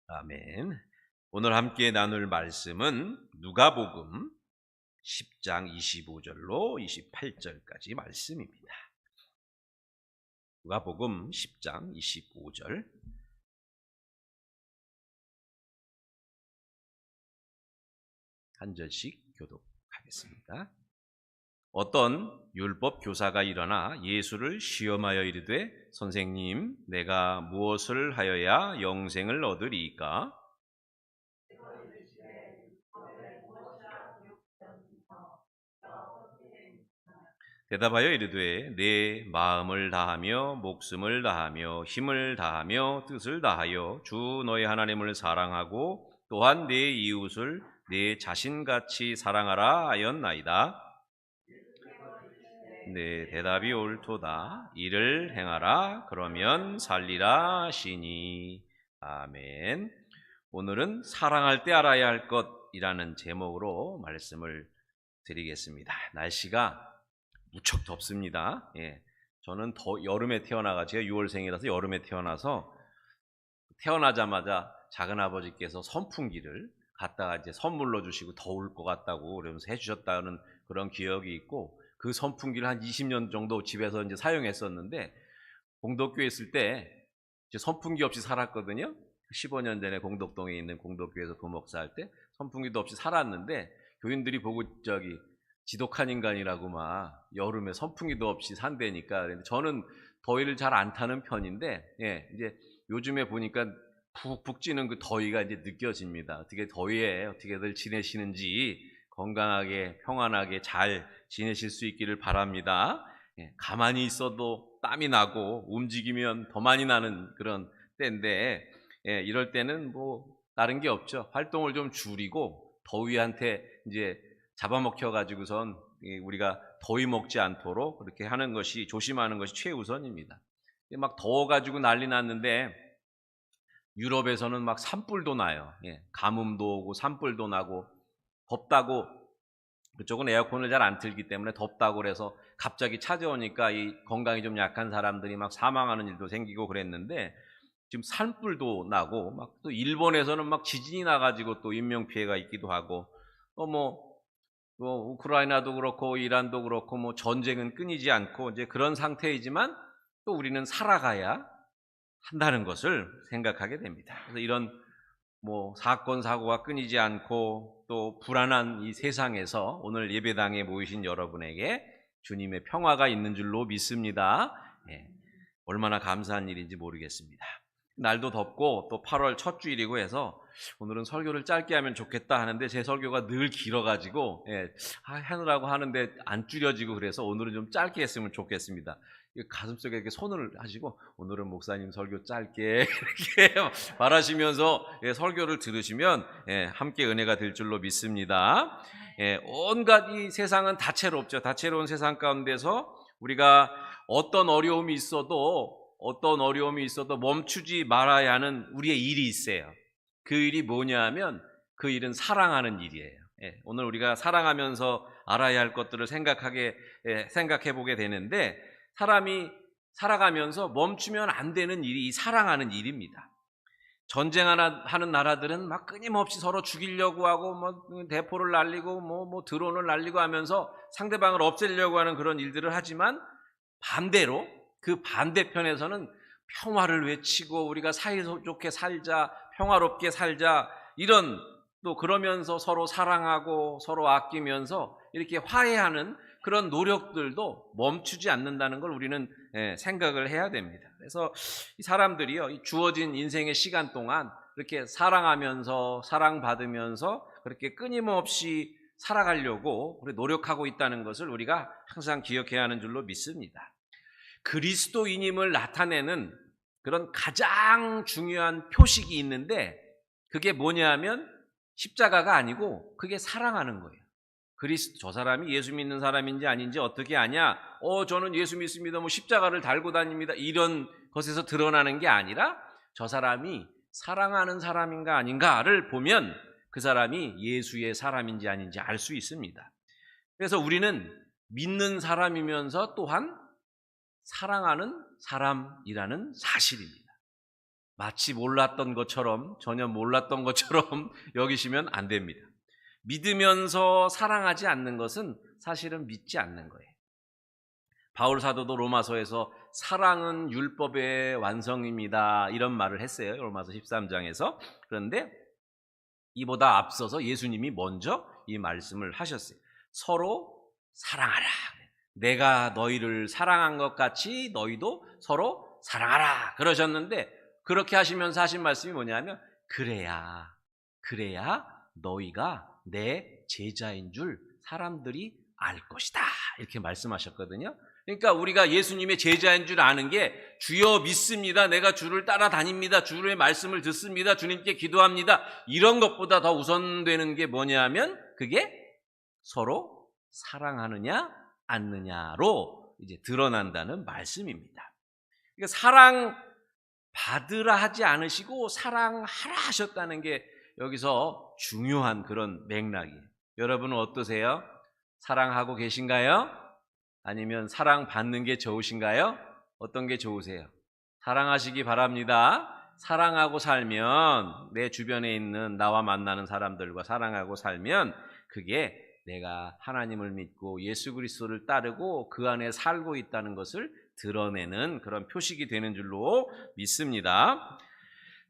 아멘. 오늘 함께 나눌 말씀은 누가복음 10장 25절로 28절까지 말씀입니다. 누가복음 10장 25절. 한 절씩 교독하겠습니다. 어떤 율법 교사가 일어나 예수를 시험하여 이르되 선생님, 내가 무엇을 하여야 영생을 얻으리이까? 대답하여 이르되 내 마음을 다하며 목숨을 다하며 힘을 다하며 뜻을 다하여 주 너의 하나님을 사랑하고 또한 내 이웃을 내 자신같이 사랑하라 하였나이다. 네, 대답이 옳도다. 이를 행하라. 그러면 살리라 하시니. 아멘. 오늘은 사랑할 때 알아야 할 것이라는 제목으로 말씀을 드리겠습니다. 날씨가 무척 덥습니다. 예. 저는 여름에 제가 6월생이라서 여름에 태어나자마자 작은 아버지께서 선풍기를 갖다가 이제 선물로 주시고 더울 것 같다고 그러면서 해주셨다는 그런 기억이 있고, 그 선풍기를 한 20년 정도 집에서 이제 사용했었는데, 공덕교회 있을 때 이제 선풍기 없이 살았거든요. 15년 전에 공덕동에 있는 공덕교회에서 부목사 할 때 선풍기도 없이 살았는데, 교인들이 보고 지독한 인간이라고 막 여름에 선풍기도 없이 산다니까. 저는 더위를 잘 안 타는 편인데, 예, 이제 요즘에 보니까 푹푹 찌는 그 더위가 이제 느껴집니다. 어떻게들 지내시는지 건강하게 평안하게 잘 지내실 수 있기를 바랍니다. 예, 가만히 있어도 땀이 나고 움직이면 더 많이 나는 그런 때인데, 예, 이럴 때는 뭐 다른 게 없죠. 활동을 좀 줄이고 더위한테 이제 잡아먹혀 가지고선 우리가 더위 먹지 않도록 그렇게 하는 것이, 조심하는 것이 최우선입니다. 막 더워 가지고 난리 났는데 유럽에서는 막 산불도 나요. 예, 가뭄도 오고 산불도 나고, 덥다고, 그쪽은 에어컨을 잘 안 틀기 때문에 덥다고 그래서 갑자기 찾아오니까 이 건강이 좀 약한 사람들이 막 사망하는 일도 생기고 그랬는데, 지금 산불도 나고, 막 또 일본에서는 막 지진이 나가지고 또 인명피해가 있기도 하고, 우크라이나도 그렇고 이란도 그렇고 뭐 전쟁은 끊이지 않고 이제 그런 상태이지만, 또 우리는 살아가야 한다는 것을 생각하게 됩니다. 그래서 이런 사건 사고가 끊이지 않고 또 불안한 이 세상에서 오늘 예배당에 모이신 여러분에게 주님의 평화가 있는 줄로 믿습니다. 예, 얼마나 감사한 일인지 모르겠습니다. 날도 덥고 또 8월 첫 주일이고 해서 오늘은 설교를 짧게 하면 좋겠다 하는데, 제 설교가 늘 길어가지고 하느라고 하는데 안 줄여지고, 그래서 오늘은 좀 짧게 했으면 좋겠습니다. 가슴속에 이렇게 손을 하시고 오늘은 목사님 설교 짧게 이렇게 바라시면서 설교를 들으시면 함께 은혜가 될 줄로 믿습니다. 온갖 이 세상은 다채롭죠. 다채로운 세상 가운데서 우리가 어떤 어려움이 있어도 멈추지 말아야 하는 우리의 일이 있어요. 그 일이 뭐냐 하면, 그 일은 사랑하는 일이에요. 오늘 우리가 사랑하면서 알아야 할 것들을 생각해 보게 되는데, 사람이 살아가면서 멈추면 안 되는 일이 이 사랑하는 일입니다. 전쟁하는 나라들은 막 끊임없이 서로 죽이려고 하고 대포를 날리고 드론을 날리고 하면서 상대방을 없애려고 하는 그런 일들을 하지만, 반대로 그 반대편에서는 평화를 외치고 우리가 사이좋게 살자, 평화롭게 살자, 이런, 또 그러면서 서로 사랑하고 서로 아끼면서 이렇게 화해하는 그런 노력들도 멈추지 않는다는 걸 우리는 생각을 해야 됩니다. 그래서 이 사람들이요, 이 주어진 인생의 시간 동안 이렇게 사랑하면서 사랑받으면서 그렇게 끊임없이 살아가려고 우리 노력하고 있다는 것을 우리가 항상 기억해야 하는 줄로 믿습니다. 그리스도인임을 나타내는 그런 가장 중요한 표식이 있는데, 그게 뭐냐 하면 십자가가 아니고 그게 사랑하는 거예요. 저 사람이 예수 믿는 사람인지 아닌지 어떻게 아냐? 저는 예수 믿습니다. 십자가를 달고 다닙니다. 이런 것에서 드러나는 게 아니라, 저 사람이 사랑하는 사람인가 아닌가를 보면 그 사람이 예수의 사람인지 아닌지 알 수 있습니다. 그래서 우리는 믿는 사람이면서 또한 사랑하는 사람이라는 사실입니다. 마치 몰랐던 것처럼, 전혀 몰랐던 것처럼 여기시면 안 됩니다. 믿으면서 사랑하지 않는 것은 사실은 믿지 않는 거예요. 바울 사도도 로마서에서 사랑은 율법의 완성입니다, 이런 말을 했어요. 로마서 13장에서. 그런데 이보다 앞서서 예수님이 먼저 이 말씀을 하셨어요. 서로 사랑하라. 내가 너희를 사랑한 것 같이 너희도 서로 사랑하라 그러셨는데, 그렇게 하시면서 하신 말씀이 뭐냐면 그래야 너희가 내 제자인 줄 사람들이 알 것이다, 이렇게 말씀하셨거든요. 그러니까 우리가 예수님의 제자인 줄 아는 게 주여 믿습니다, 내가 주를 따라다닙니다, 주의 말씀을 듣습니다, 주님께 기도합니다, 이런 것보다 더 우선되는 게 뭐냐면 그게 서로 사랑하느냐 않느냐로 이제 드러난다는 말씀입니다. 그러니까 사랑 받으라 하지 않으시고 사랑하라 하셨다는 게 여기서 중요한 그런 맥락이에요. 여러분은 어떠세요? 사랑하고 계신가요? 아니면 사랑받는 게 좋으신가요? 어떤 게 좋으세요? 사랑하시기 바랍니다. 사랑하고 살면, 내 주변에 있는 나와 만나는 사람들과 사랑하고 살면 그게 내가 하나님을 믿고 예수 그리스도를 따르고 그 안에 살고 있다는 것을 드러내는 그런 표식이 되는 줄로 믿습니다.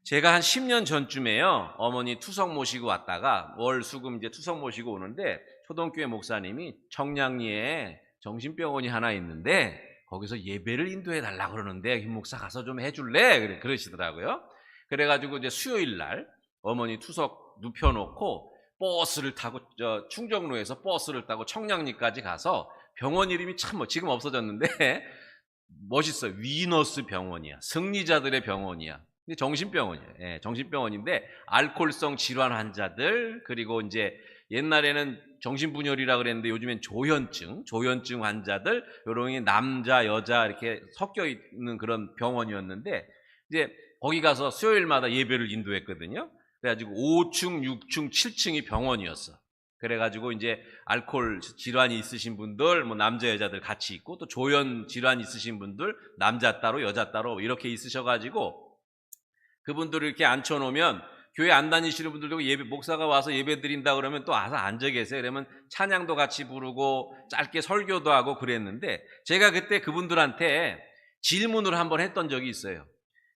제가 한 10년 전쯤에요, 어머니 투석 모시고 왔다가 월 수금 이제 투석 모시고 오는데 초동교회 목사님이 청량리에 정신병원이 하나 있는데 거기서 예배를 인도해 달라고 그러는데 김 목사 가서 좀 해줄래? 그러시더라고요. 그래가지고 이제 수요일 날 어머니 투석 눕혀놓고 버스를 타고 충정로에서 버스를 타고 청량리까지 가서, 병원 이름이 참 지금 없어졌는데 멋있어요. 위너스 병원이야. 승리자들의 병원이야. 근데 정신병원이에요. 예, 정신병원인데 알코올성 질환 환자들, 그리고 이제 옛날에는 정신분열이라 그랬는데 요즘엔 조현증 환자들, 요런 남자 여자 이렇게 섞여 있는 그런 병원이었는데, 이제 거기 가서 수요일마다 예배를 인도했거든요. 그래가지고 5층, 6층, 7층이 병원이었어. 그래가지고 이제 알코올 질환이 있으신 분들, 뭐 남자 여자들 같이 있고, 또 조현 질환 있으신 분들 남자 따로 여자 따로 이렇게 있으셔가지고 그분들을 이렇게 앉혀놓으면, 교회 안 다니시는 분들도 예배, 목사가 와서 예배 드린다 그러면 또 와서 앉아 계세요. 그러면 찬양도 같이 부르고 짧게 설교도 하고 그랬는데, 제가 그때 그분들한테 질문을 한번 했던 적이 있어요.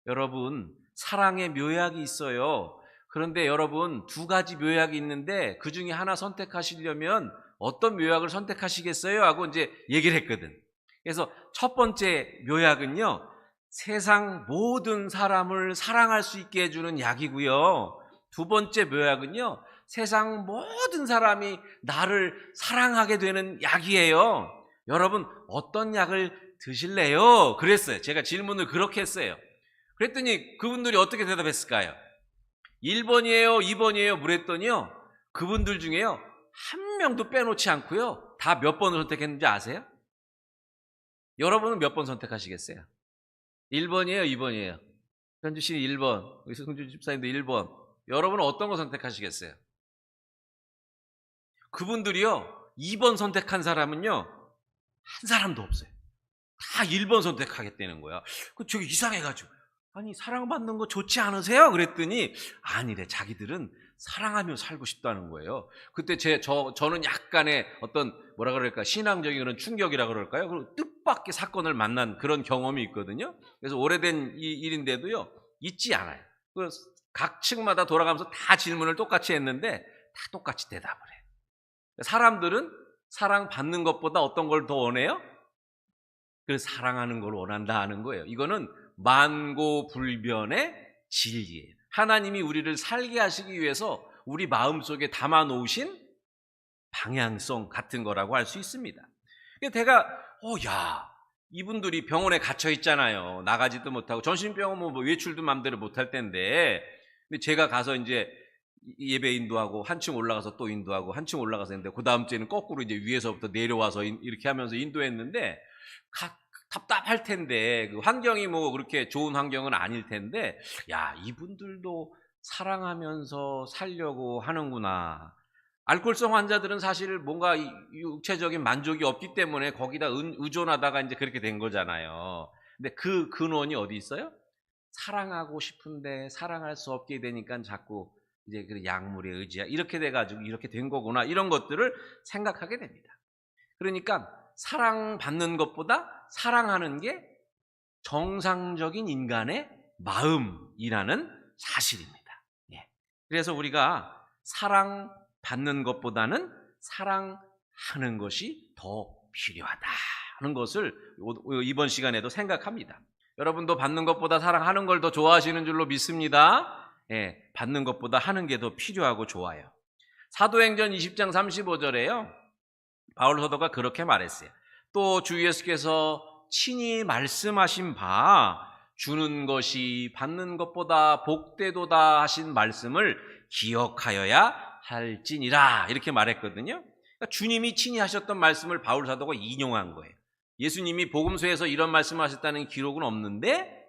여러분, 사랑의 묘약이 있어요. 그런데 여러분, 두 가지 묘약이 있는데 그 중에 하나 선택하시려면 어떤 묘약을 선택하시겠어요? 하고 이제 얘기를 했거든. 그래서 첫 번째 묘약은요, 세상 모든 사람을 사랑할 수 있게 해주는 약이고요. 두 번째 묘약은요, 세상 모든 사람이 나를 사랑하게 되는 약이에요. 여러분, 어떤 약을 드실래요? 그랬어요. 제가 질문을 그렇게 했어요. 그랬더니 그분들이 어떻게 대답했을까요? 1번이에요, 2번이에요 그랬더니요, 그분들 중에요 한 명도 빼놓지 않고요 다 몇 번을 선택했는지 아세요? 여러분은 몇 번 선택하시겠어요? 1번이에요, 2번이에요? 현주 씨는 1번, 성주 집사님도 1번. 여러분은 어떤 거 선택하시겠어요? 그분들이요 2번 선택한 사람은요 한 사람도 없어요. 다 1번 선택하겠다는 거야. 저기 이상해가지고, 아니 사랑받는 거 좋지 않으세요? 그랬더니 아니래, 자기들은 사랑하며 살고 싶다는 거예요. 그때 저는 약간의 어떤 뭐라 그럴까, 신앙적인 그런 충격이라 그럴까요? 그리고 뜻밖의 사건을 만난 그런 경험이 있거든요. 그래서 오래된 이 일인데도요 잊지 않아요. 각 층마다 돌아가면서 다 질문을 똑같이 했는데 다 똑같이 대답을 해요. 사람들은 사랑받는 것보다 어떤 걸 더 원해요? 그래서 사랑하는 걸 원한다 하는 거예요. 이거는 만고불변의 진리예요. 하나님이 우리를 살게 하시기 위해서 우리 마음속에 담아 놓으신 방향성 같은 거라고 할 수 있습니다. 제가 야, 이분들이 병원에 갇혀 있잖아요. 나가지도 못하고, 정신병원 뭐 외출도 마음대로 못할 텐데, 근데 제가 가서 이제 예배 인도하고 한층 올라가서 또 인도하고 한층 올라가서 했는데, 그 다음 주에는 거꾸로 이제 위에서부터 내려와서 이렇게 하면서 인도했는데, 답답할 텐데, 그 환경이 뭐 그렇게 좋은 환경은 아닐 텐데, 야, 이분들도 사랑하면서 살려고 하는구나. 알코올성 환자들은 사실 뭔가 육체적인 만족이 없기 때문에 거기다 의존하다가 이제 그렇게 된 거잖아요. 근데 그 근원이 어디 있어요? 사랑하고 싶은데 사랑할 수 없게 되니까 자꾸 이제 그 약물에 의지야 이렇게 돼가지고 이렇게 된 거구나 이런 것들을 생각하게 됩니다. 그러니까 사랑받는 것보다 사랑하는 게 정상적인 인간의 마음이라는 사실입니다. 예. 그래서 우리가 사랑받는 것보다는 사랑하는 것이 더 필요하다는 것을 이번 시간에도 생각합니다. 여러분도 받는 것보다 사랑하는 걸 더 좋아하시는 줄로 믿습니다. 예, 받는 것보다 하는 게 더 필요하고 좋아요. 사도행전 20장 35절에요. 바울 사도가 그렇게 말했어요. 또 주 예수께서 친히 말씀하신 바 주는 것이 받는 것보다 복되도다 하신 말씀을 기억하여야 할지니라 이렇게 말했거든요. 그러니까 주님이 친히 하셨던 말씀을 바울 사도가 인용한 거예요. 예수님이 복음서에서 이런 말씀을 하셨다는 기록은 없는데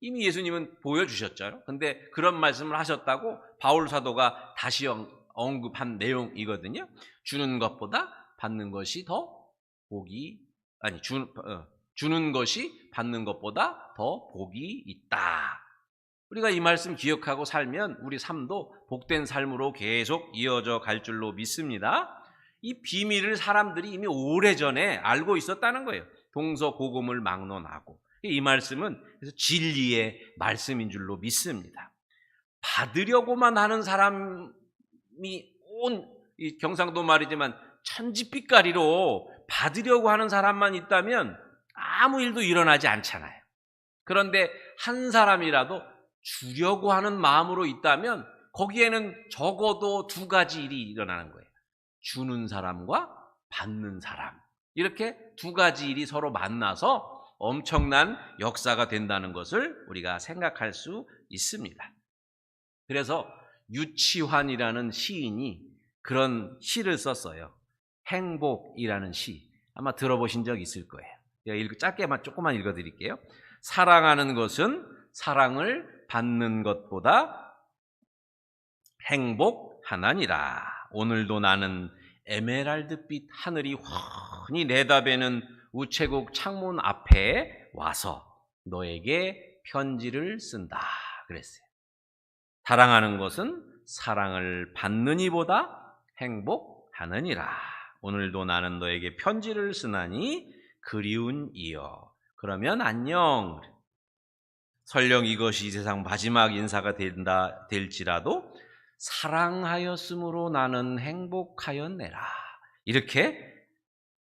이미 예수님은 보여주셨죠. 근데 그런 말씀을 하셨다고 바울 사도가 다시 언급한 내용이거든요. 주는 것보다 받는 것이 더 복이 주는 것이 받는 것보다 더 복이 있다. 우리가 이 말씀 기억하고 살면 우리 삶도 복된 삶으로 계속 이어져 갈 줄로 믿습니다. 이 비밀을 사람들이 이미 오래전에 알고 있었다는 거예요. 동서고금을 막론하고. 이 말씀은 그래서 진리의 말씀인 줄로 믿습니다. 받으려고만 하는 사람이 이 경상도 말이지만 천지빛깔이로 받으려고 하는 사람만 있다면 아무 일도 일어나지 않잖아요. 그런데 한 사람이라도 주려고 하는 마음으로 있다면 거기에는 적어도 두 가지 일이 일어나는 거예요. 주는 사람과 받는 사람. 이렇게 두 가지 일이 서로 만나서 엄청난 역사가 된다는 것을 우리가 생각할 수 있습니다. 그래서 유치환이라는 시인이 그런 시를 썼어요. 행복이라는 시. 아마 들어보신 적 있을 거예요. 짧게만 조금만 읽어드릴게요. 사랑하는 것은 사랑을 받는 것보다 행복하나니라. 오늘도 나는 에메랄드빛 하늘이 훤히 내다보는 우체국 창문 앞에 와서 너에게 편지를 쓴다 그랬어요. 사랑하는 것은 사랑을 받는 이보다 행복하느니라. 오늘도 나는 너에게 편지를 쓰나니 그리운 이여. 그러면 안녕. 설령 이것이 이 세상 마지막 인사가 될지라도 사랑하였으므로 나는 행복하였네라. 이렇게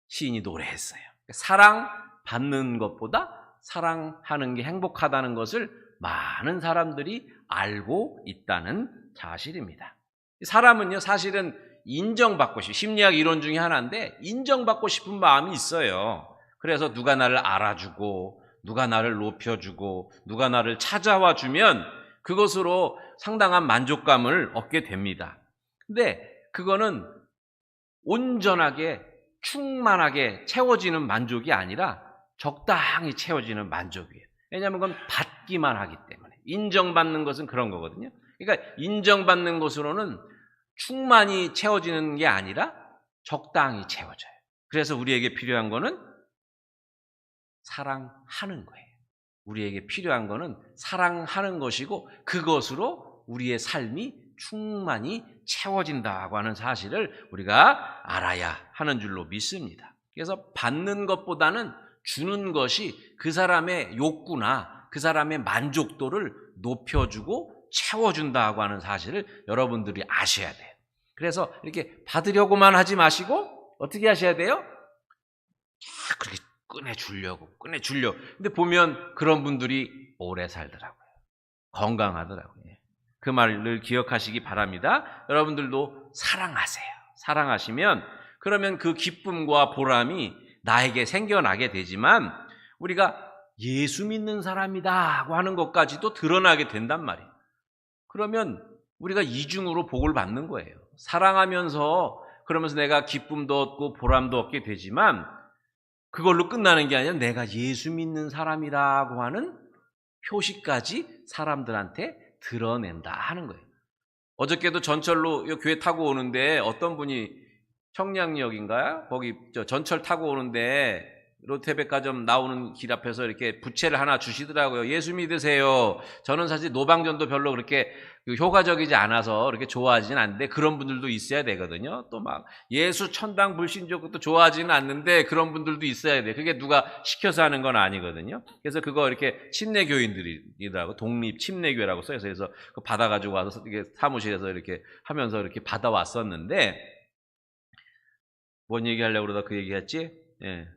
시인이 노래했어요. 사랑받는 것보다 사랑하는 게 행복하다는 것을 많은 사람들이 알고 있다는 사실입니다. 사람은요, 사실은 인정받고 싶은 심리학 이론 중에 하나인데 인정받고 싶은 마음이 있어요. 그래서 누가 나를 알아주고 누가 나를 높여주고 누가 나를 찾아와 주면 그것으로 상당한 만족감을 얻게 됩니다. 근데 그거는 온전하게 충만하게 채워지는 만족이 아니라 적당히 채워지는 만족이에요. 왜냐하면 그건 받기만 하기 때문에. 인정받는 것은 그런 거거든요. 그러니까 인정받는 것으로는 충만히 채워지는 게 아니라 적당히 채워져요. 그래서 우리에게 필요한 거는 사랑하는 거예요. 우리에게 필요한 거는 사랑하는 것이고 그것으로 우리의 삶이 충만히 채워진다고 하는 사실을 우리가 알아야 하는 줄로 믿습니다. 그래서 받는 것보다는 주는 것이 그 사람의 욕구나 그 사람의 만족도를 높여주고 채워준다고 하는 사실을 여러분들이 아셔야 돼요. 그래서 이렇게 받으려고만 하지 마시고 어떻게 하셔야 돼요? 그렇게 꺼내주려고. 근데 보면 그런 분들이 오래 살더라고요. 건강하더라고요. 그 말을 기억하시기 바랍니다. 여러분들도 사랑하세요. 사랑하시면 그러면 그 기쁨과 보람이 나에게 생겨나게 되지만 우리가 예수 믿는 사람이다고 하는 것까지도 드러나게 된단 말이에요. 그러면 우리가 이중으로 복을 받는 거예요. 사랑하면서 그러면서 내가 기쁨도 얻고 보람도 얻게 되지만 그걸로 끝나는 게 아니라 내가 예수 믿는 사람이라고 하는 표시까지 사람들한테 드러낸다 하는 거예요. 어저께도 전철로 교회 타고 오는데 어떤 분이 청량역인가요? 거기 전철 타고 오는데 롯데백화점 나오는 길 앞에서 이렇게 부채를 하나 주시더라고요. 예수 믿으세요. 저는 사실 노방전도 별로 그렇게 효과적이지 않아서 그렇게 좋아하지는 않는데 그런 분들도 있어야 되거든요. 또 막 예수 천당 불신족 것도 좋아하지는 않는데 그런 분들도 있어야 돼. 그게 누가 시켜서 하는 건 아니거든요. 그래서 그거 이렇게 침례교인들이더라고. 독립 침례교회라고 써서 그래서 그거 받아가지고 와서 이게 사무실에서 이렇게 하면서 이렇게 받아왔었는데 뭔 얘기하려고 그러다 그 얘기했지? 예.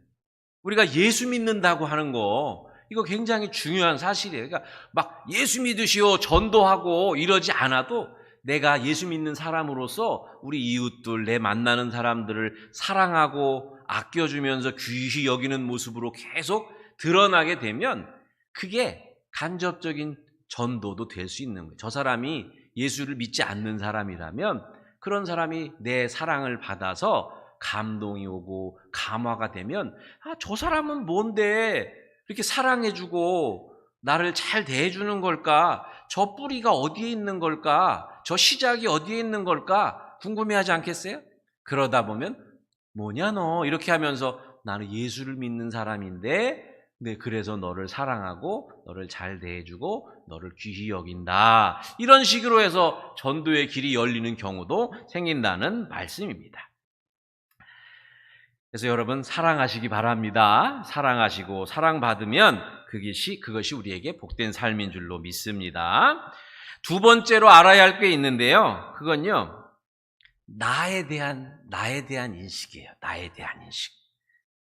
우리가 예수 믿는다고 하는 거 이거 굉장히 중요한 사실이에요. 그러니까 막 예수 믿으시오 전도하고 이러지 않아도 내가 예수 믿는 사람으로서 우리 이웃들 내 만나는 사람들을 사랑하고 아껴주면서 귀히 여기는 모습으로 계속 드러나게 되면 그게 간접적인 전도도 될 수 있는 거예요. 저 사람이 예수를 믿지 않는 사람이라면 그런 사람이 내 사랑을 받아서 감동이 오고 감화가 되면 저 사람은 뭔데 이렇게 사랑해주고 나를 잘 대해주는 걸까? 저 뿌리가 어디에 있는 걸까? 저 시작이 어디에 있는 걸까? 궁금해하지 않겠어요? 그러다 보면 뭐냐 너 이렇게 하면서 나는 예수를 믿는 사람인데 네, 그래서 너를 사랑하고 너를 잘 대해주고 너를 귀히 여긴다. 이런 식으로 해서 전도의 길이 열리는 경우도 생긴다는 말씀입니다. 그래서 여러분 사랑하시기 바랍니다. 사랑하시고 사랑받으면 그것이 우리에게 복된 삶인 줄로 믿습니다. 두 번째로 알아야 할 게 있는데요. 그건요. 나에 대한 인식이에요. 나에 대한 인식.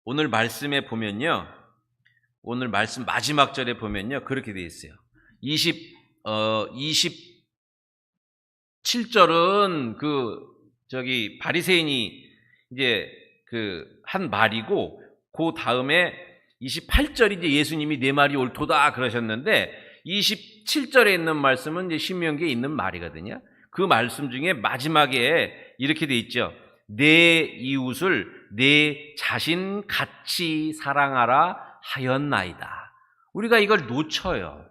오늘 말씀에 보면요. 오늘 말씀 마지막 절에 보면요. 그렇게 되어 있어요. 27절은 바리새인이 이제 한 말이고 그 다음에 28절이 이제 예수님이 내 말이 옳도다 그러셨는데 27절에 있는 말씀은 이제 신명기에 있는 말이거든요. 그 말씀 중에 마지막에 이렇게 돼 있죠. 내 이웃을 내 자신 같이 사랑하라 하였나이다. 우리가 이걸 놓쳐요.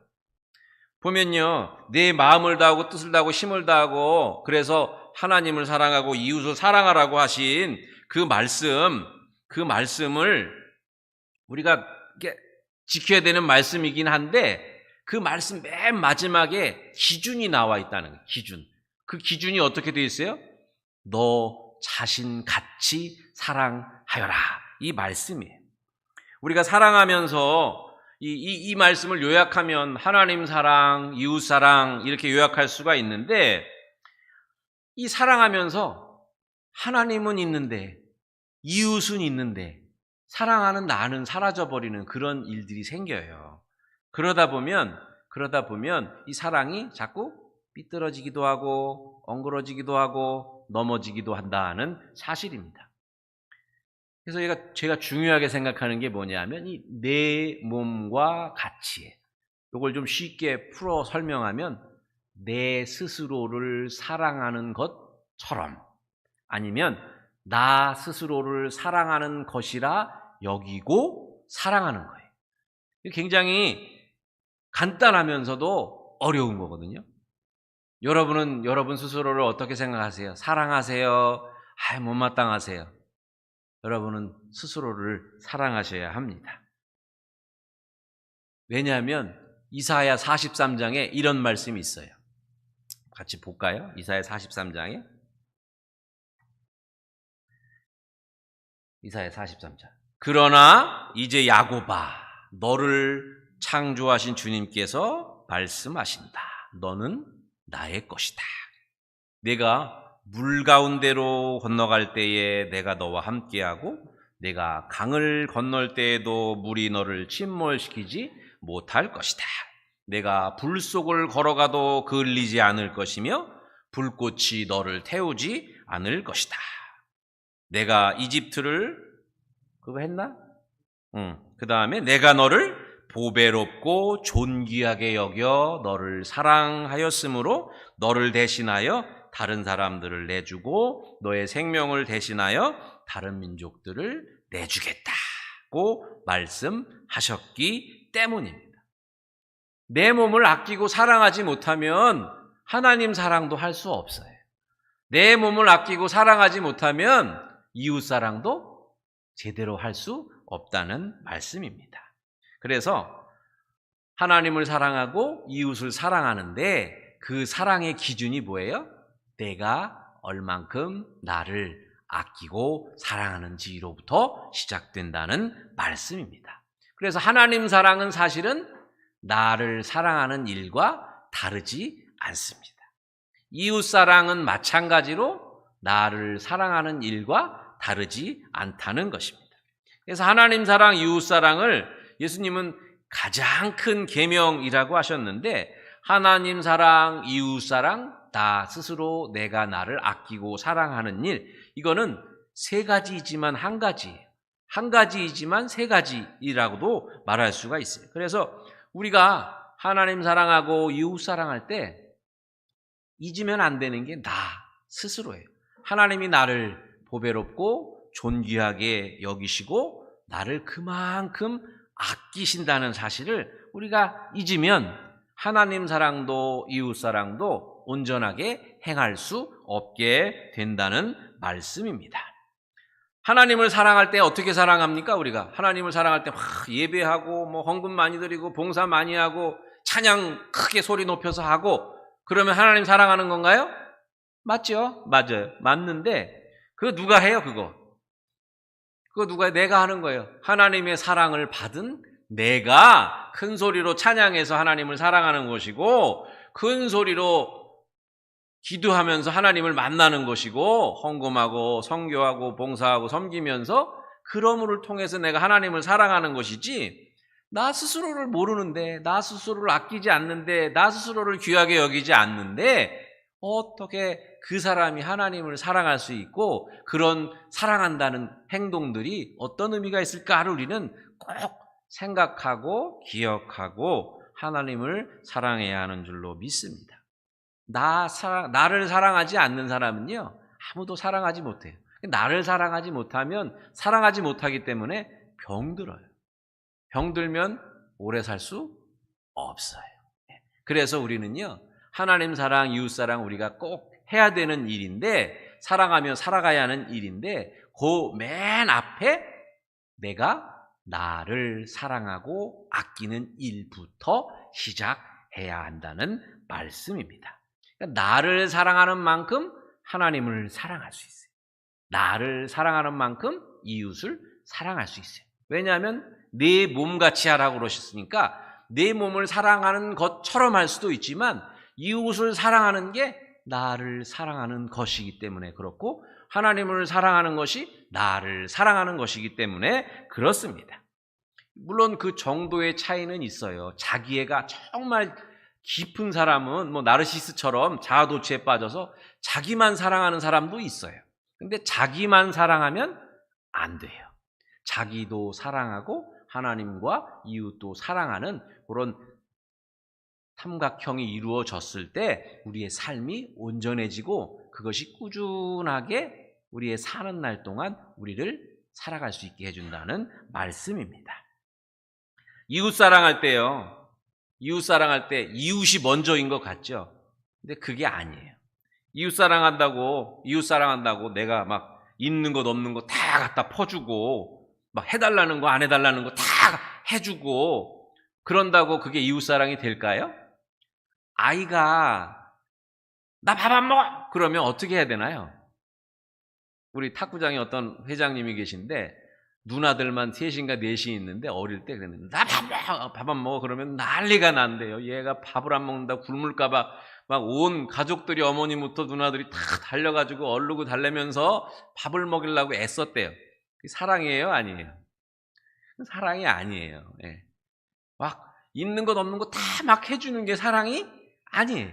보면요. 내 마음을 다하고 뜻을 다하고 힘을 다하고 그래서 하나님을 사랑하고 이웃을 사랑하라고 하신 그 말씀을 우리가 지켜야 되는 말씀이긴 한데 그 말씀 맨 마지막에 기준이 나와 있다는 거예요. 기준. 그 기준이 어떻게 되어 있어요? 너 자신같이 사랑하여라. 이 말씀이에요. 우리가 사랑하면서 이 말씀을 요약하면 하나님 사랑, 이웃 사랑 이렇게 요약할 수가 있는데 이 사랑하면서 하나님은 있는데 이웃은 있는데 사랑하는 나는 사라져버리는 그런 일들이 생겨요. 그러다 보면 이 사랑이 자꾸 삐뚤어지기도 하고 엉그러지기도 하고 넘어지기도 한다는 사실입니다. 그래서 제가 중요하게 생각하는 게 뭐냐면 이 내 몸과 같이 이걸 좀 쉽게 풀어 설명하면 내 스스로를 사랑하는 것처럼 아니면 나 스스로를 사랑하는 것이라 여기고 사랑하는 거예요. 굉장히 간단하면서도 어려운 거거든요. 여러분은 여러분 스스로를 어떻게 생각하세요? 사랑하세요? 못마땅하세요? 여러분은 스스로를 사랑하셔야 합니다. 왜냐하면 이사야 43장에 이런 말씀이 있어요. 같이 볼까요? 이사야 43장에 이사야 43장. 그러나 이제 야곱아 너를 창조하신 주님께서 말씀하신다. 너는 나의 것이다. 내가 물 가운데로 건너갈 때에 내가 너와 함께하고 내가 강을 건널 때에도 물이 너를 침몰시키지 못할 것이다. 내가 불 속을 걸어가도 그을리지 않을 것이며 불꽃이 너를 태우지 않을 것이다. 내가 이집트를 그거 했나? 그 다음에 내가 너를 보배롭고 존귀하게 여겨 너를 사랑하였으므로 너를 대신하여 다른 사람들을 내주고 너의 생명을 대신하여 다른 민족들을 내주겠다고 말씀하셨기 때문입니다. 내 몸을 아끼고 사랑하지 못하면 하나님 사랑도 할 수 없어요. 내 몸을 아끼고 사랑하지 못하면 이웃 사랑도 제대로 할 수 없다는 말씀입니다. 그래서 하나님을 사랑하고 이웃을 사랑하는데 그 사랑의 기준이 뭐예요? 내가 얼만큼 나를 아끼고 사랑하는지로부터 시작된다는 말씀입니다. 그래서 하나님 사랑은 사실은 나를 사랑하는 일과 다르지 않습니다. 이웃 사랑은 마찬가지로 나를 사랑하는 일과 다르지 않다는 것입니다. 그래서 하나님 사랑, 이웃 사랑을 예수님은 가장 큰 계명이라고 하셨는데 하나님 사랑, 이웃 사랑, 나 스스로 내가 나를 아끼고 사랑하는 일, 이거는 세 가지이지만 한 가지예요. 한 가지이지만 세 가지이라고도 말할 수가 있어요. 그래서 우리가 하나님 사랑하고 이웃 사랑할 때 잊으면 안 되는 게 나 스스로예요. 하나님이 나를 보배롭고 존귀하게 여기시고 나를 그만큼 아끼신다는 사실을 우리가 잊으면 하나님 사랑도 이웃 사랑도 온전하게 행할 수 없게 된다는 말씀입니다. 하나님을 사랑할 때 어떻게 사랑합니까? 우리가 하나님을 사랑할 때 막 예배하고 뭐 헌금 많이 드리고 봉사 많이 하고 찬양 크게 소리 높여서 하고 그러면 하나님 사랑하는 건가요? 맞죠? 맞아요. 맞는데 그거 누가 해요? 그거 누가 해요? 내가 하는 거예요. 하나님의 사랑을 받은 내가 큰 소리로 찬양해서 하나님을 사랑하는 것이고 큰 소리로 기도하면서 하나님을 만나는 것이고 헌금하고 선교하고 봉사하고 섬기면서 그러므를 통해서 내가 하나님을 사랑하는 것이지 나 스스로를 모르는데 나 스스로를 아끼지 않는데 나 스스로를 귀하게 여기지 않는데 어떻게 그 사람이 하나님을 사랑할 수 있고 그런 사랑한다는 행동들이 어떤 의미가 있을까를 우리는 꼭 생각하고 기억하고 하나님을 사랑해야 하는 줄로 믿습니다. 나를 사랑하지 않는 사람은요 아무도 사랑하지 못해요. 나를 사랑하지 못하면 사랑하지 못하기 때문에 병들어요. 병들면 오래 살 수 없어요. 그래서 우리는요 하나님 사랑, 이웃 사랑 우리가 꼭 해야 되는 일인데 사랑하며 살아가야 하는 일인데 그 맨 앞에 내가 나를 사랑하고 아끼는 일부터 시작해야 한다는 말씀입니다. 그러니까 나를 사랑하는 만큼 하나님을 사랑할 수 있어요. 나를 사랑하는 만큼 이웃을 사랑할 수 있어요. 왜냐하면 내 몸같이 하라고 그러셨으니까 내 몸을 사랑하는 것처럼 할 수도 있지만 이웃을 사랑하는 게 나를 사랑하는 것이기 때문에 그렇고 하나님을 사랑하는 것이 나를 사랑하는 것이기 때문에 그렇습니다. 물론 그 정도의 차이는 있어요. 자기애가 정말 깊은 사람은 뭐 나르시스처럼 자아도취에 빠져서 자기만 사랑하는 사람도 있어요. 근데 자기만 사랑하면 안 돼요. 자기도 사랑하고 하나님과 이웃도 사랑하는 그런 삼각형이 이루어졌을 때 우리의 삶이 온전해지고 그것이 꾸준하게 우리의 사는 날 동안 우리를 살아갈 수 있게 해준다는 말씀입니다. 이웃 사랑할 때요. 이웃 사랑할 때 이웃이 먼저인 것 같죠? 근데 그게 아니에요. 이웃 사랑한다고 내가 막 있는 것 없는 거 다 갖다 퍼주고 막 해달라는 거 안 해달라는 거 다 해주고 그런다고 그게 이웃 사랑이 될까요? 아이가 나 밥 안 먹어! 그러면 어떻게 해야 되나요? 우리 탁구장에 어떤 회장님이 계신데 누나들만 3인가 4이 있는데 어릴 때 그랬는데 나 밥 안 먹어 그러면 난리가 난대요. 얘가 밥을 안 먹는다 굶을까 봐 막 온 가족들이 어머니부터 누나들이 다 달려가지고 얼르고 달래면서 밥을 먹이려고 애썼대요. 그게 사랑이에요? 아니에요? 사랑이 아니에요. 예. 막 있는 것 없는 거 다 막 해주는 게 사랑이 아니에요.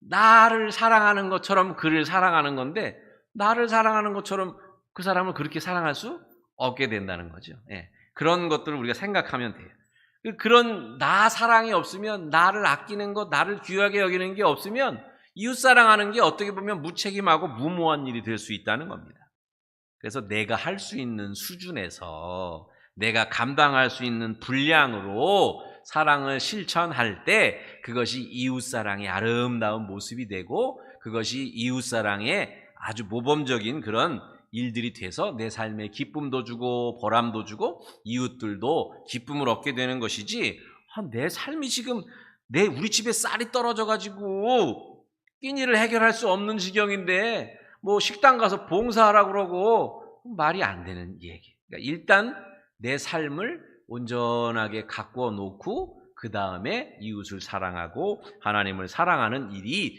나를 사랑하는 것처럼 그를 사랑하는 건데 나를 사랑하는 것처럼 그 사람을 그렇게 사랑할 수 없게 된다는 거죠. 예. 그런 것들을 우리가 생각하면 돼요. 그런 나 사랑이 없으면 나를 아끼는 것, 나를 귀하게 여기는 게 없으면 이웃 사랑하는 게 어떻게 보면 무책임하고 무모한 일이 될 수 있다는 겁니다. 그래서 내가 할 수 있는 수준에서 내가 감당할 수 있는 분량으로 사랑을 실천할 때 그것이 이웃사랑의 아름다운 모습이 되고 그것이 이웃사랑의 아주 모범적인 그런 일들이 돼서 내 삶에 기쁨도 주고 보람도 주고 이웃들도 기쁨을 얻게 되는 것이지, 내 삶이 지금 우리 집에 쌀이 떨어져 가지고 끼니를 해결할 수 없는 지경인데 뭐 식당 가서 봉사하라고 그러고, 말이 안 되는 얘기. 그러니까 일단 내 삶을 온전하게 가꾸어 놓고 그 다음에 이웃을 사랑하고 하나님을 사랑하는 일이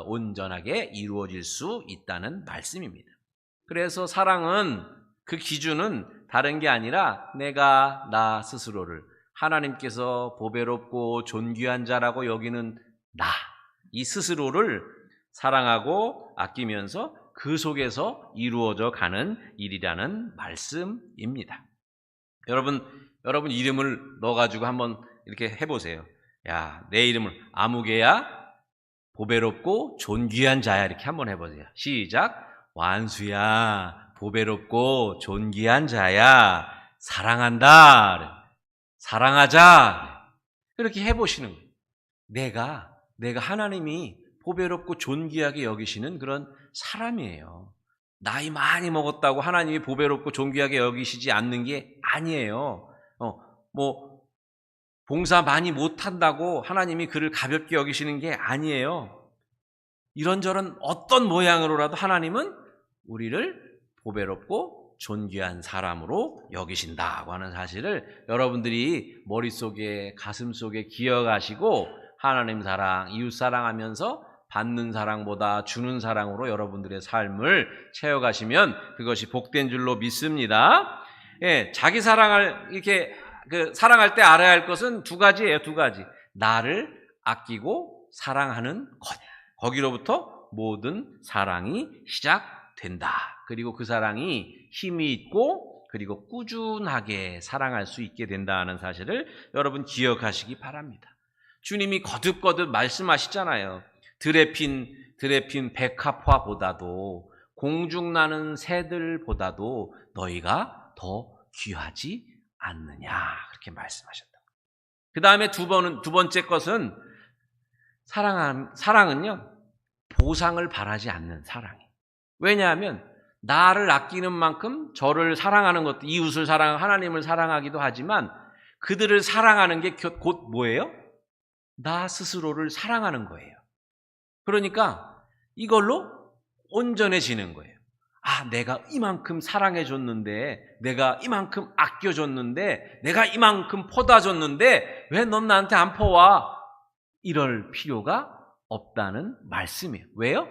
온전하게 이루어질 수 있다는 말씀입니다. 그래서 사랑은, 그 기준은 다른 게 아니라 내가 나 스스로를 하나님께서 보배롭고 존귀한 자라고 여기는 이 스스로를 사랑하고 아끼면서 그 속에서 이루어져 가는 일이라는 말씀입니다. 여러분 이름을 넣어가지고 한번 이렇게 해보세요. 야, 내 이름을 아무개야, 보배롭고 존귀한 자야, 이렇게 한번 해보세요. 시작. 완수야, 보배롭고 존귀한 자야, 사랑한다, 사랑하자, 이렇게 해보시는 거예요. 내가 하나님이 보배롭고 존귀하게 여기시는 그런 사람이에요. 나이 많이 먹었다고 하나님이 보배롭고 존귀하게 여기시지 않는 게 아니에요. 봉사 많이 못한다고 하나님이 그를 가볍게 여기시는 게 아니에요. 이런저런 어떤 모양으로라도 하나님은 우리를 보배롭고 존귀한 사람으로 여기신다고 하는 사실을 여러분들이 머릿속에, 가슴속에 기억하시고 하나님 사랑, 이웃 사랑하면서 받는 사랑보다 주는 사랑으로 여러분들의 삶을 채워가시면 그것이 복된 줄로 믿습니다. 예, 자기 사랑을 사랑할 때 알아야 할 것은 두 가지예요. 두 가지. 나를 아끼고 사랑하는 것. 거기로부터 모든 사랑이 시작된다. 그리고 그 사랑이 힘이 있고 그리고 꾸준하게 사랑할 수 있게 된다는 사실을 여러분 기억하시기 바랍니다. 주님이 거듭거듭 말씀하시잖아요. 들에 핀 백합화보다도 공중나는 새들보다도 너희가 더 귀하지 않느냐, 그렇게 말씀하셨다. 그 다음에 두 번째 것은 사랑은요, 보상을 바라지 않는 사랑이에요. 왜냐하면 나를 아끼는 만큼 저를 사랑하는 것도, 이웃을 사랑하고 하나님을 사랑하기도 하지만 그들을 사랑하는 게 곧 뭐예요? 나 스스로를 사랑하는 거예요. 그러니까 이걸로 온전해지는 거예요. 내가 이만큼 사랑해줬는데, 내가 이만큼 아껴줬는데, 내가 이만큼 퍼다줬는데 왜 넌 나한테 안 퍼와? 이럴 필요가 없다는 말씀이에요. 왜요?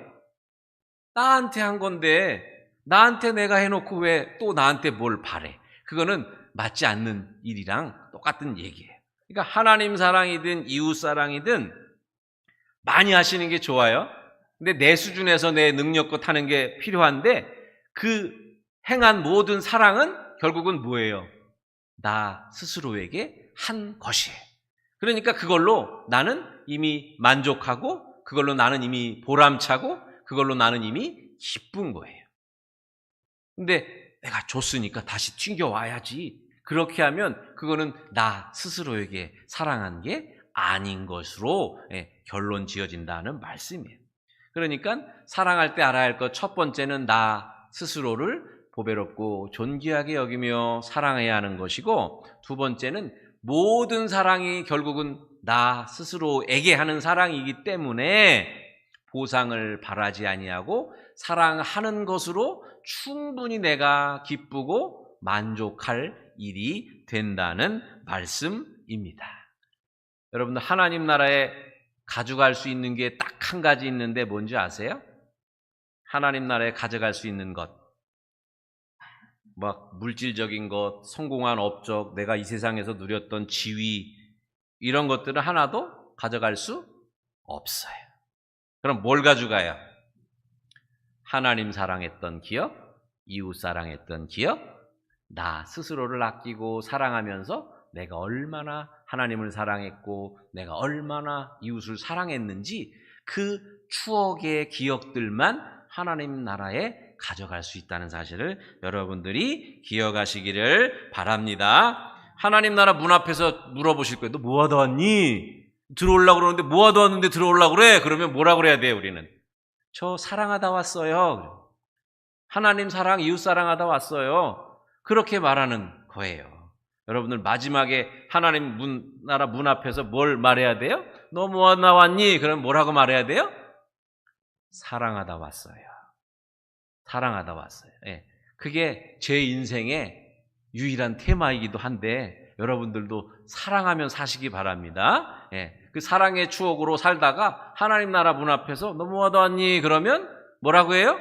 나한테 한 건데 나한테 내가 해놓고 왜 또 나한테 뭘 바래? 그거는 맞지 않는 일이랑 똑같은 얘기예요. 그러니까 하나님 사랑이든 이웃 사랑이든 많이 하시는 게 좋아요. 근데 내 수준에서 내 능력껏 하는 게 필요한데, 그 행한 모든 사랑은 결국은 뭐예요? 나 스스로에게 한 것이에요. 그러니까 그걸로 나는 이미 만족하고, 그걸로 나는 이미 보람차고, 그걸로 나는 이미 기쁜 거예요. 근데 내가 줬으니까 다시 튕겨와야지, 그렇게 하면 그거는 나 스스로에게 사랑한 게 아닌 것으로 결론 지어진다는 말씀이에요. 그러니까 사랑할 때 알아야 할 것 첫 번째는 나 스스로를 보배롭고 존귀하게 여기며 사랑해야 하는 것이고, 두 번째는 모든 사랑이 결국은 나 스스로에게 하는 사랑이기 때문에 보상을 바라지 아니하고 사랑하는 것으로 충분히 내가 기쁘고 만족할 일이 된다는 말씀입니다. 여러분들, 하나님 나라에 가져갈 수 있는 게 딱 한 가지 있는데 뭔지 아세요? 하나님 나라에 가져갈 수 있는 것, 막 물질적인 것, 성공한 업적, 내가 이 세상에서 누렸던 지위, 이런 것들은 하나도 가져갈 수 없어요. 그럼 뭘 가져가요? 하나님 사랑했던 기억, 이웃 사랑했던 기억, 나 스스로를 아끼고 사랑하면서 내가 얼마나 하나님을 사랑했고 내가 얼마나 이웃을 사랑했는지 그 추억의 기억들만 하나님 나라에 가져갈 수 있다는 사실을 여러분들이 기억하시기를 바랍니다. 하나님 나라 문 앞에서 물어보실 거예요. 너 뭐 하다 왔니? 들어오려고 그러는데 뭐 하다 왔는데 들어오려고 그래? 그러면 뭐라 그래야 돼요, 우리는? 저 사랑하다 왔어요. 하나님 사랑, 이웃 사랑하다 왔어요. 그렇게 말하는 거예요. 여러분들 마지막에 하나님 나라 문 앞에서 뭘 말해야 돼요? 너 뭐 나왔니? 그럼 뭐라고 말해야 돼요? 사랑하다 왔어요. 사랑하다 왔어요. 예. 그게 제 인생의 유일한 테마이기도 한데 여러분들도 사랑하면 사시기 바랍니다. 예. 그 사랑의 추억으로 살다가 하나님 나라 문 앞에서 너 뭐 하다 왔니? 그러면 뭐라고 해요?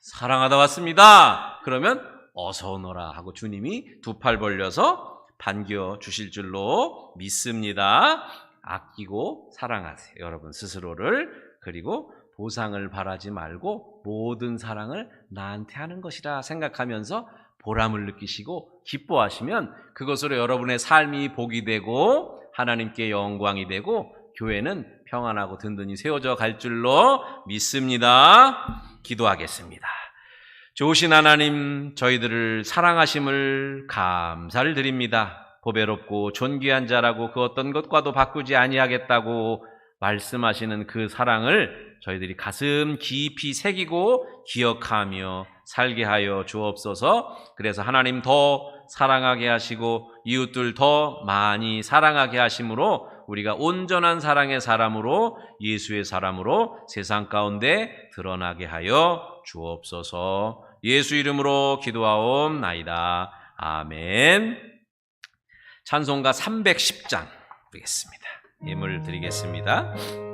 사랑하다 왔습니다. 그러면 어서 오너라 하고 주님이 두 팔 벌려서 반겨주실 줄로 믿습니다. 아끼고 사랑하세요. 여러분 스스로를. 그리고 보상을 바라지 말고 모든 사랑을 나한테 하는 것이라 생각하면서 보람을 느끼시고 기뻐하시면 그것으로 여러분의 삶이 복이 되고 하나님께 영광이 되고 교회는 평안하고 든든히 세워져 갈 줄로 믿습니다. 기도하겠습니다. 좋으신 하나님, 저희들을 사랑하심을 감사를 드립니다. 보배롭고 존귀한 자라고 그 어떤 것과도 바꾸지 아니하겠다고 말씀하시는 그 사랑을 저희들이 가슴 깊이 새기고 기억하며 살게 하여 주옵소서. 그래서 하나님 더 사랑하게 하시고 이웃들 더 많이 사랑하게 하심으로 우리가 온전한 사랑의 사람으로 예수의 사람으로 세상 가운데 드러나게 하여 주옵소서. 예수 이름으로 기도하옵나이다. 아멘. 찬송가 310장 드리겠습니다. 예물 드리겠습니다.